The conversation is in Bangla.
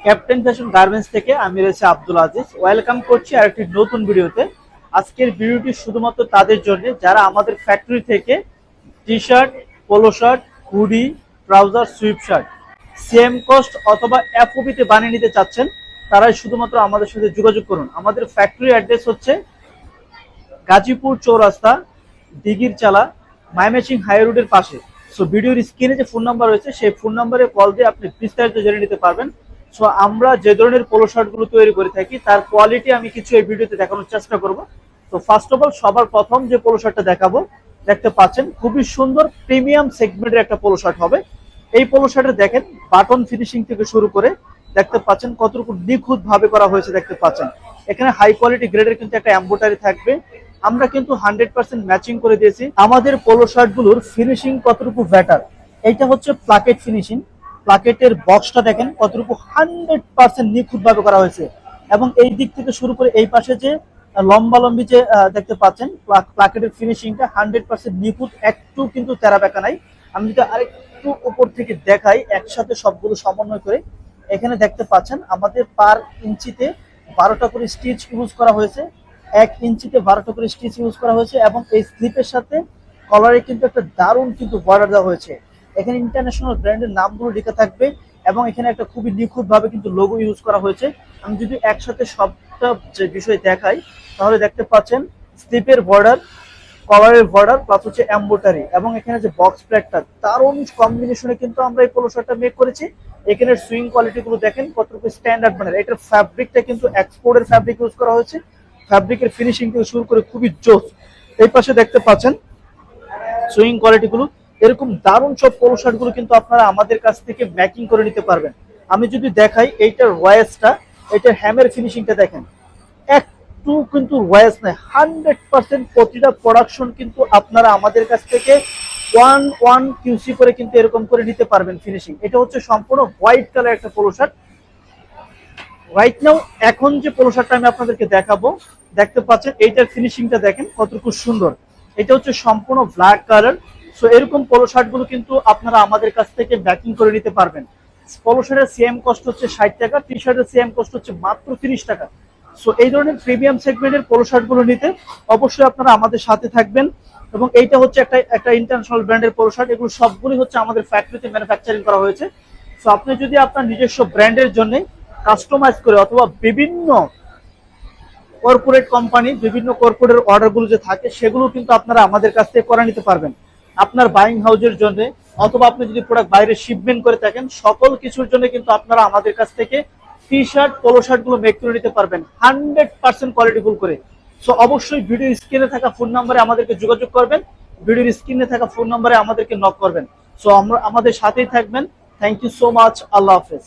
ক্যাপ্টেন ফ্যাশন গার্মেন্টস থেকে আমি রয়েছে আব্দুল আজিজ। ওয়েলকাম করছি আরেকটি নতুন ভিডিওতে। আজকের ভিডিওটি শুধুমাত্র তাদের জন্য যারা আমাদের ফ্যাক্টরি থেকে T shirt, polo shirt, hoodie, trouser, sweep shirt same cost অথবা এফওবিতে বানিয়ে নিতে চাচ্ছেন, তারাই শুধুমাত্র আমাদের সাথে যোগাযোগ করুন। আমাদের ফ্যাক্টরি অ্যাড্রেস হচ্ছে গাজীপুর চৌরাস্তা, দিঘির চালা, মাইমেসিং হাই রোডের পাশে। সো ভিডিওর স্ক্রিনে যে ফোন নাম্বার রয়েছে সেই ফোন নাম্বারে কল দিয়ে আপনি বিস্তারিত জেনে নিতে পারবেন। সো আমরা যে ধরনের পোলো শার্টগুলো তৈরি করে থাকি তার কোয়ালিটি আমি কিছু এই ভিডিওতে দেখানোর চেষ্টা করব। তো ফার্স্ট অফ অল সবার প্রথম যে পোলো শার্টটা দেখাবো, দেখতে পাচ্ছেন খুবই সুন্দর প্রিমিয়াম সেগমেন্টের একটা পোলো শার্ট হবে। এই পোলো শার্টে দেখেন বাটন ফিনিশিং থেকে শুরু করে দেখতে পাচ্ছেন কতটুকু নিখুঁত ভাবে করা হয়েছে। দেখতে পাচ্ছেন এখানে হাই কোয়ালিটি গ্রেডের কিন্তু একটা এমব্রয়ডারি থাকবে। আমরা কিন্তু 100% ম্যাচিং করে দিয়েছি। আমাদের পোলো শার্ট গুলোর ফিনিশিং কতটুকু বেটার, এইটা হচ্ছে প্লাকেট ফিনিশিং। প্লাকেটের বক্সটা দেখেন কতটুকু 100% নিখুঁত ভাবে করা হয়েছে। এবং এই দিক থেকে শুরু করে এই পাশে যে লম্বা লম্বি যে দেখতে পাচ্ছেন প্লাকেটের ফিনিশিংটা 100% নিখুঁত, একটু কিন্তু তেরা বেঁকা নাই। আমি যদি আরেকটু উপর থেকে দেখাই একসাথে সবগুলো সমন্বয় করে, এখানে দেখতে পাচ্ছেন আমাদের পার ইঞ্চিতে 12টা করে স্টিচ ইউজ করা হয়েছে। 1 ইঞ্চিতে 12টা করে স্টিচ ইউজ করা হয়েছে এবং এই স্লিপের সাথে কলারে কিন্তু একটা দারুণ কিন্তু বর্ডার দেওয়া হয়েছে। এখানে ইন্টারন্যাশনাল ব্র্যান্ডের নামগুলো লেখা থাকবে এবং এখানে একটা খুবই নিখুঁত ভাবে কিন্তু লোগো ইউজ করা হয়েছে। আমি যদি একসাথে সবটা যে বিষয় দেখাই তাহলে দেখতে পাচ্ছেন স্লিপের বর্ডার, কলারের বর্ডার প্লাস হচ্ছে এমব্রয়ডারি এবং এখানে যে বক্স প্লেটটা দারুণ কম্বিনেশনে কিন্তু আমরা এই পোলো শার্টটা মেক করেছি। এখানে সুইং কোয়ালিটি গুলো দেখেন কতটুকু স্ট্যান্ডার্ড মানের। এটার ফ্যাব্রিকটা কিন্তু এক্সপোর্টের ফ্যাব্রিক ইউজ করা হয়েছে। ফ্যাব্রিকের ফিনিশিং থেকে শুরু করে খুবই জোস। এই পাশে দেখতে পাচ্ছেন সুইং কোয়ালিটি গুলো, এরকম দারুণ সব পোলো শার্ট গুলো কিন্তু আপনারা আমাদের কাছ থেকে ম্যাকিং করে নিতে পারবেন। আমি যদি দেখাই এইটার ওয়াইসটা, এটার হ্যামের ফিনিশিংটা দেখেন একটু কিন্তু ওয়াইস নাই। 100% প্রতিটা প্রোডাকশন কিন্তু আপনারা আমাদের কাছ থেকে 1 কিউসি করে কিন্তু এরকম করে নিতে পারবেন ফিনিশিং। এটা হচ্ছে সম্পূর্ণ হোয়াইট কালার একটা পোলো শার্ট। রাইট নাও এখন যে পোলো শার্টটা আমি আপনাদেরকে দেখাবো, দেখতে পাচ্ছেন এইটার ফিনিশিংটা দেখেন কতটুকু সুন্দর। এটা হচ্ছে সম্পূর্ণ ব্ল্যাক কালার। সো এরকম পোলো শার্ট গুলো কিন্তু আপনারা আমাদের কাছ থেকে ব্যাকিং করে নিতে পারবেন। পোলো শার্টের সেম কস্ট হচ্ছে 60 টাকা, টি শার্টের সেম কস্ট হচ্ছে মাত্র 30 টাকা। সো এই ধরনের প্রিমিয়াম সেগমেন্টের পোলো শার্ট গুলো নিতে অবশ্যই আপনারা আমাদের সাথে থাকবেন। এবং এইটা হচ্ছে একটা ইন্টারন্যাশনাল ব্র্যান্ডের পোলো শার্ট। এগুলো সবগুলি হচ্ছে আমাদের ফ্যাক্টরিতে ম্যানুফ্যাকচারিং করা হয়েছে। সো আপনি যদি আপনার নিজস্ব ব্র্যান্ডের জন্য কাস্টমাইজ করে অথবা বিভিন্ন কর্পোরেট কোম্পানি বিভিন্ন কর্পোরেট অর্ডারগুলো যে থাকে সেগুলো কিন্তু আপনারা আমাদের কাছ থেকে করে নিতে পারবেন আপনার বাইং হাউসের জন্য, অথবা আপনি যদি প্রোডাক্ট বাইরে শিপমেন্ট করে থাকেন, সকল কিছুর জন্য কিন্তু আপনারা আমাদের কাছ থেকে টি শার্ট পোলো শার্ট গুলো মেক করে নিতে পারবেন 100% কোয়ালিটিফুল করে। সো অবশ্যই ভিডিও স্ক্রিনে থাকা ফোন নাম্বারে আমাদেরকে যোগাযোগ করবেন, ভিডিওর স্ক্রিনে থাকা ফোন নাম্বারে আমাদেরকে নক করবেন। সো আমরা আমাদের সাথেই থাকবেন। Thank you so much. আল্লাহ হাফেজ।